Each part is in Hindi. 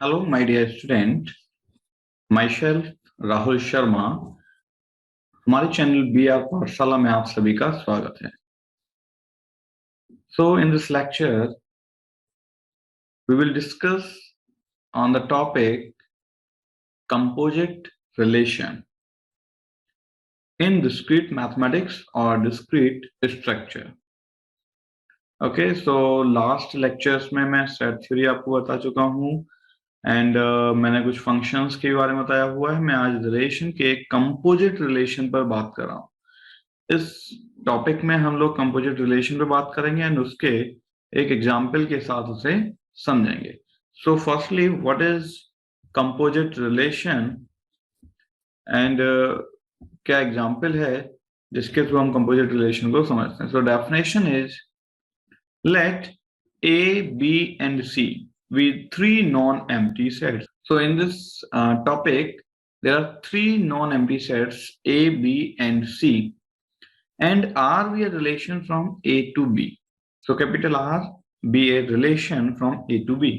Hello my dear student, myself Rahul Sharma. हमारे चैनल बी आर पाठशाला में आप सभी का स्वागत है। So in this lecture we will discuss on the topic composite relation in discrete mathematics और discrete structure. Okay, so last lectures में मैं सेट थ्योरी आपको बता चुका हूँ एंड मैंने कुछ फंक्शंस के बारे में बताया हुआ है। मैं आज रिलेशन के कंपोजिट रिलेशन पर बात कर रहा हूँ। इस टॉपिक में हम लोग कंपोजिट रिलेशन पे बात करेंगे एंड उसके एक एग्जाम्पल के साथ उसे समझेंगे। So firstly, what is composite relation and क्या एग्जाम्पल है जिसके थ्रू हम कंपोजिट रिलेशन को समझते हैं। So definition is, let A, B, and C with three non-empty sets. So in this topic, there are three non-empty sets A, B, and C, and R be a relation from A to B. So capital R be a relation from A to B.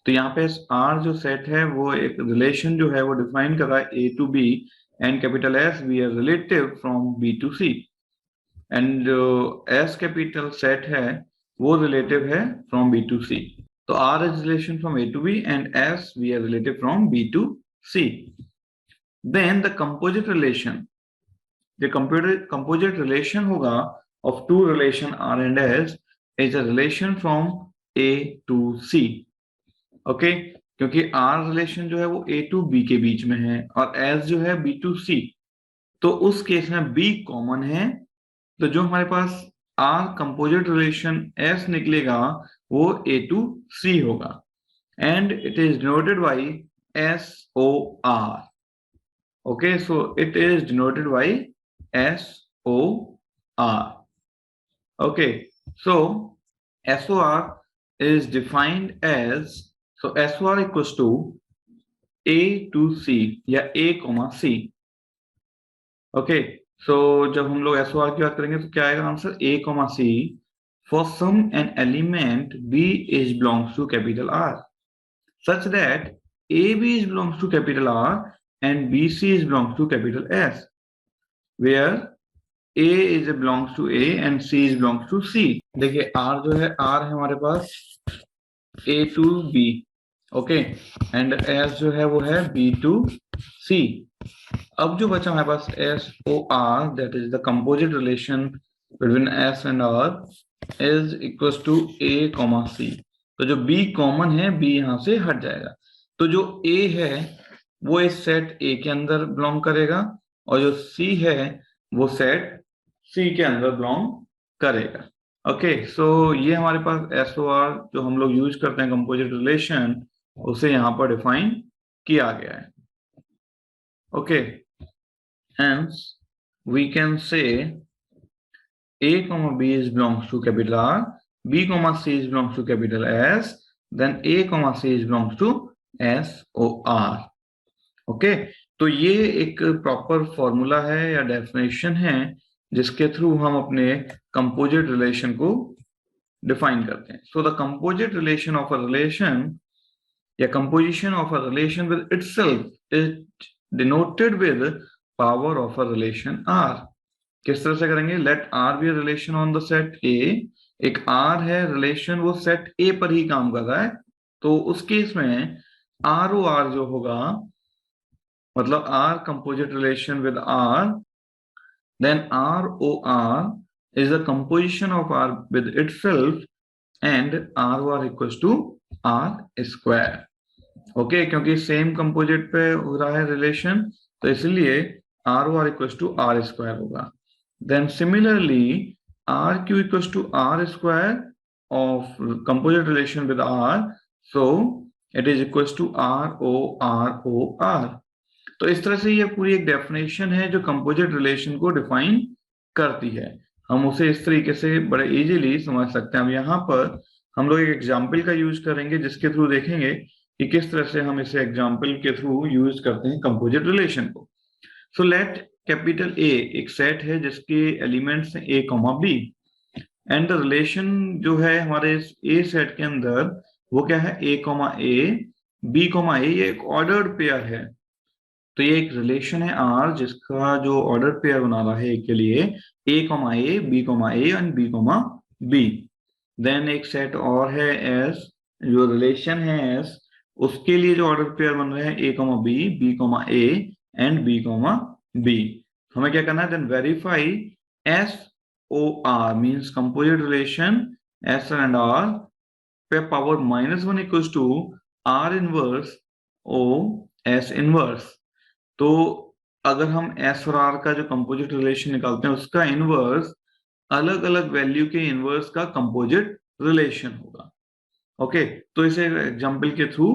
तो यहाँ पे R जो सेट है वो एक रिलेशन जो है वो डिफाइन कर रहा है A to B, and capital S be a relative from B to C, and जो S कैपिटल सेट है वो रिलेटिव है फ्रॉम बी टू सी। तो R is relation from A to B and S we are relative from B to C. Then the composite relation, जो कंपोजिट रिलेशन होगा of two relation R and S is a relation from A to C. Okay, क्योंकि आर रिलेशन जो है वो ए टू बी के बीच में है और एस जो है बी टू सी, तो उस केस में बी कॉमन है। तो जो हमारे पास आर कंपोजिट रिलेशन एस निकलेगा वो ए टू सी होगा and it is denoted by S O R. Okay, so it is denoted by S O R. Okay, so S O R is defined as, so S O R equals to A to C या ए कोमा सी। ओके, सो जब हम लोग एस ओ आर की बात करेंगे तो क्या आएगा answer, A comma C for some an element B is belongs to capital R such that A B is belongs to capital R and B C is belongs to capital S, where A is belongs to A and C is belongs to C. देखिए आर जो है, आर है हमारे पास A to B, okay, and S जो है वो है बी टू सी। अब जो बचा हमारे पास S O R, that is the composite relation between S and R is equal to A comma C. तो जो बी कॉमन है, बी यहां से हट जाएगा, तो जो ए है वो इस सेट ए के अंदर बिलोंग करेगा और जो सी है वो सेट सी के अंदर बिलोंग करेगा। ओके, सो ये हमारे पास एस ओ आर जो हम लोग यूज करते हैं कंपोजिट रिलेशन, उसे यहाँ पर डिफाइन किया गया है। Okay, hence we can say a comma b is belongs to capital R, b comma c is belongs to capital S, then a comma c is belongs to S O R। Okay, तो ये एक प्रॉपर फॉर्मूला है या डेफिनेशन है जिसके थ्रू हम अपने कंपोजिट रिलेशन को डिफाइन करते हैं। So the composite relation of a relation या composition of a relation with itself is denoted with power of a relation R. किस तरह से करेंगे, let R be relation on the set A. एक आर है रिलेशन, वो सेट ए पर ही काम कर रहा है, तो उस केस में आर ओ आर जो होगा, मतलब R composite relation with R, then R O R is the composition of R with itself and R O R equals to R square. Okay, क्योंकि सेम कंपोजिट पे हो रहा है रिलेशन, तो इसलिए R O R equals to R square होगा। Then similarly, RQ equals to R square of composite relation with R, so it is equals to ROR। तो इस तरह से ये पूरी एक डेफिनेशन है जो कंपोजिट रिलेशन को डिफाइन करती है। हम उसे इस तरीके से बड़े इजीली समझ सकते हैं। अब यहाँ पर हम लोग एक एग्जाम्पल का यूज करेंगे जिसके थ्रू देखेंगे कि किस तरह से हम इसे एग्जाम्पल के थ्रू यूज करते हैं कंपोजिट रिलेशन को। सो लेट कैपिटल ए एक सेट है जिसके एलिमेंट्स हैं A comma B, and the relation जो है हमारे ए सेट के अंदर वो क्या है, ए कॉमा ए बी कॉमा ए, ये एक ऑर्डर्ड पेयर है। तो ये एक रिलेशन है आर जिसका जो ऑर्डर पेयर बना रहा है एक के लिए A comma A, B comma A and B comma B. Then एक सेट और है एस, जो रिलेशन है एस, उसके लिए जो ऑर्डर पेयर बन रहे हैं A comma B, B comma A and B comma B. हमें क्या करना है, then verify S O R means composite relation S and R पे power -1 equals to R inverse O S inverse. तो अगर हम एस और आर का जो कंपोजिट रिलेशन निकालते हैं उसका इनवर्स अलग अलग वैल्यू के इनवर्स का कंपोजिट रिलेशन होगा। ओके, तो इसे एग्जांपल के थ्रू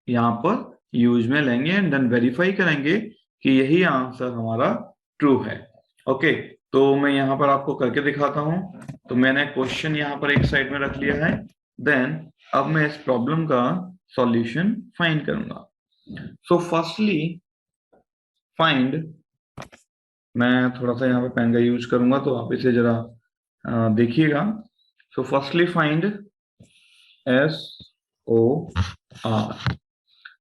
यहाँ पर यूज में लेंगे एंड देन वेरीफाई करेंगे कि यही आंसर हमारा ट्रू है। ओके, तो मैं यहाँ पर आपको करके दिखाता हूँ। तो मैंने क्वेश्चन यहाँ पर एक साइड में रख लिया है। देन अब मैं इस प्रॉब्लम का सॉल्यूशन फाइंड करूंगा। सो फर्स्टली फाइंड, मैं थोड़ा सा यहाँ पे पेन का यूज करूंगा तो आप इसे जरा देखिएगा। So firstly find S O R.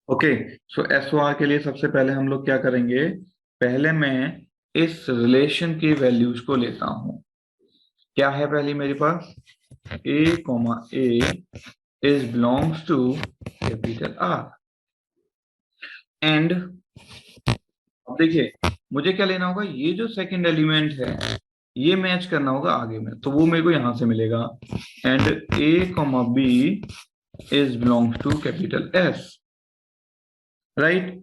Okay, so S O R के लिए सबसे पहले हम लोग क्या करेंगे, पहले मैं इस रिलेशन की वैल्यूज को लेता हूं। क्या है पहली मेरे पास, A comma A is belongs to capital R. And अब देखिए मुझे क्या लेना होगा, ये जो सेकंड एलिमेंट है ये मैच करना होगा आगे में, तो वो मेरे को यहां से मिलेगा। And A comma B is belongs to capital S, right.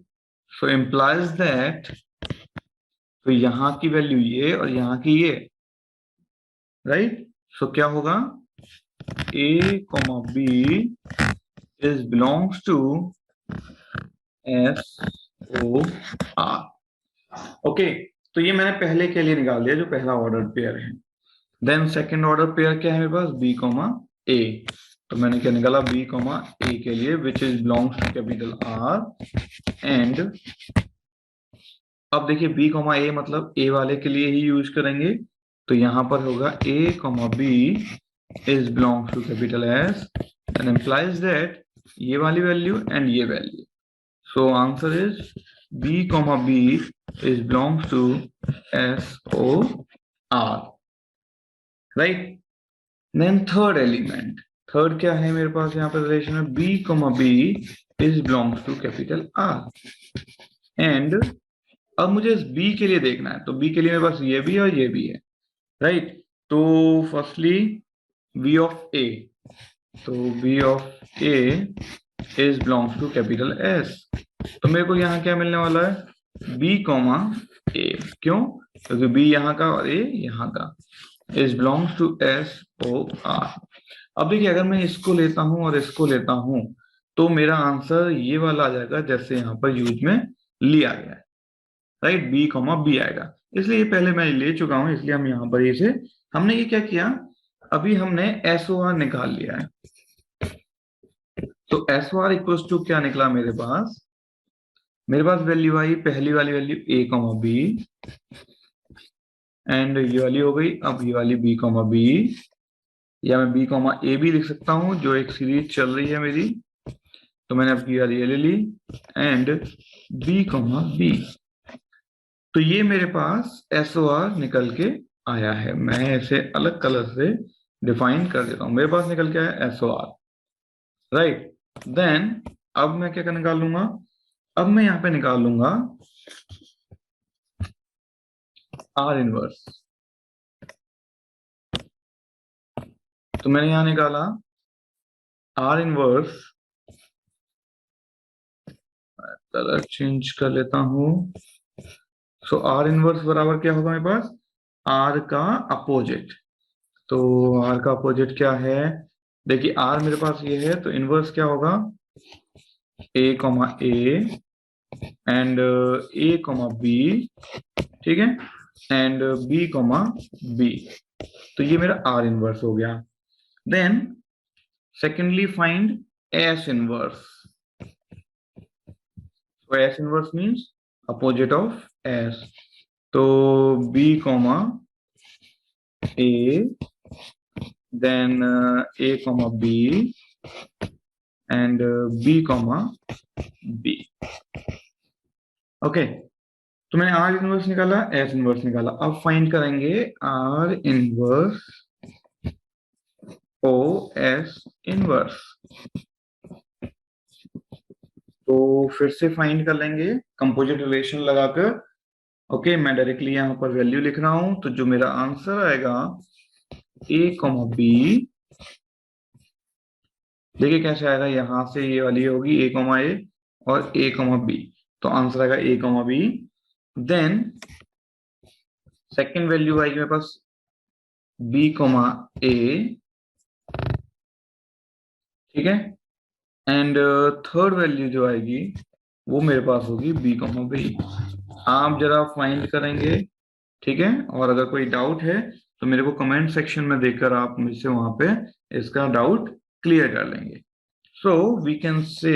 So implies that, तो यहां की वैल्यू ये और यहां की ये, राइट। सो क्या होगा, A comma B is belongs to S O R. Okay, तो ये मैंने पहले के लिए निकाल दिया जो पहला ऑर्डर पेयर है। देन सेकंड ऑर्डर पेयर क्या है मेरे पास, बी कॉमा ए। तो मैंने क्या निकाला, बी कॉमा ए के लिए which is belongs to capital R. And अब देखिए बी कॉमा ए मतलब ए वाले के लिए ही यूज करेंगे, तो यहां पर होगा A comma B is belongs to capital S and implies that ये वाली वैल्यू एंड ये value. So answer is B comma B is belongs to S O R, right. Then third element, third क्या है मेरे पास यहाँ पर रिलेशन में, B comma B is belongs to capital R. And अब मुझे इस बी के लिए देखना है, तो बी के लिए मेरे पास ये भी है और ये भी है, राइट। तो फर्स्टली बी ऑफ ए, तो B of A is belongs to capital S. तो मेरे को यहाँ क्या मिलने वाला है, बी कॉमा ए। क्यों, क्योंकि बी यहाँ का और ए यहाँ का, is belongs to S O R. अब देखिए अगर मैं इसको लेता हूं और इसको लेता हूं तो मेरा आंसर ये वाला आ जाएगा जैसे यहाँ पर यूज में लिया गया है, राइट। बी कॉमा बी आएगा, इसलिए ये पहले मैं ले चुका हूं, इसलिए हम यहाँ पर इसे, हमने ये क्या किया, अभी हमने एस ओ आर निकाल लिया है। तो S O R equals to क्या निकला मेरे पास, मेरे पास वैल्यू आई पहली वाली value A comma B and ये वाली हो गई, अब ये वाली बी कॉमा बी, या मैं बी कॉमा ए भी लिख सकता हूं जो एक सीरीज चल रही है मेरी। तो मैंने अब ये ले ली एंड बी कॉमा बी। तो ये मेरे पास एस ओ आर निकल के आया है। मैं इसे अलग कलर से डिफाइन कर देता हूं, मेरे पास निकल के आया S O R, right. Then अब मैं क्या निकाल लूंगा, अब मैं यहां पे निकाल लूंगा आर इनवर्स। तो मैंने यहां निकाला आर इनवर्स, कलर चेंज कर लेता हूं। सो आर इनवर्स बराबर क्या होगा मेरे पास, आर का अपोजिट। तो आर का अपोजिट क्या है, देखिए आर मेरे पास ये है तो इनवर्स क्या होगा, A comma A and A comma B, ठीक है, एंड बी कॉमा बी। तो ये मेरा आर इनवर्स हो गया। Then secondly find S inverse. तो S inverse means opposite of S, तो B comma A then A comma B and B comma B. Okay, तो मैंने आर इनवर्स निकाला, एस इनवर्स निकाला। अब फाइंड करेंगे R inverse O S inverse. तो फिर से फाइंड कर लेंगे कंपोजिट रिलेशन लगाकर। ओके, मैं डायरेक्टली यहां पर वैल्यू लिख रहा हूं। तो जो मेरा आंसर आएगा ए कॉमा बी, देखिए कैसे आएगा, यहां से ये वाली होगी ए कॉमा ए और ए कॉमा बी। तो आंसर आएगा A comma B. Then second value आएगी मेरे पास बी कॉमा ए, ठीक है। एंड थर्ड वैल्यू जो आएगी वो मेरे पास होगी बी कॉमा बी। आप जरा फाइंड करेंगे, ठीक है। और अगर कोई डाउट है तो मेरे को कमेंट सेक्शन में देखकर आप मुझसे वहां पे इसका डाउट क्लियर कर लेंगे। So we can say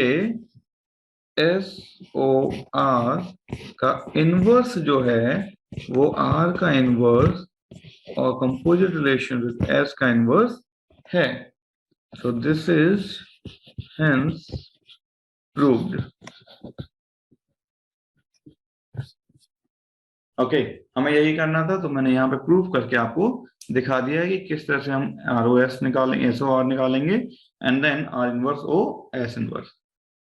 S O R का इनवर्स जो है वो आर का इनवर्स और कंपोजिट रिलेशन विद एस का इनवर्स है। So this is hence proved. Okay, हमें यही करना था, तो मैंने यहाँ पे प्रूफ करके आपको दिखा दिया है कि किस तरह से हम आर ओ एस निकालेंगे, एस ओ आर निकालेंगे, and then R inverse O S inverse.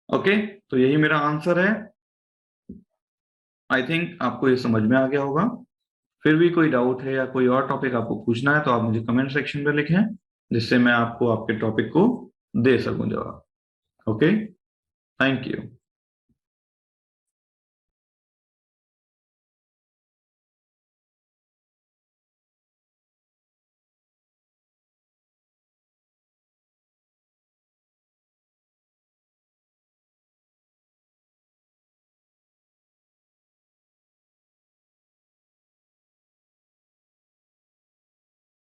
Okay, तो यही मेरा आंसर है। आई थिंक आपको ये समझ में आ गया होगा। फिर भी कोई डाउट है या कोई और टॉपिक आपको पूछना है तो आप मुझे कमेंट सेक्शन में लिखें, जिससे मैं आपको आपके टॉपिक को दे सकूं जवाब। Okay, thank you.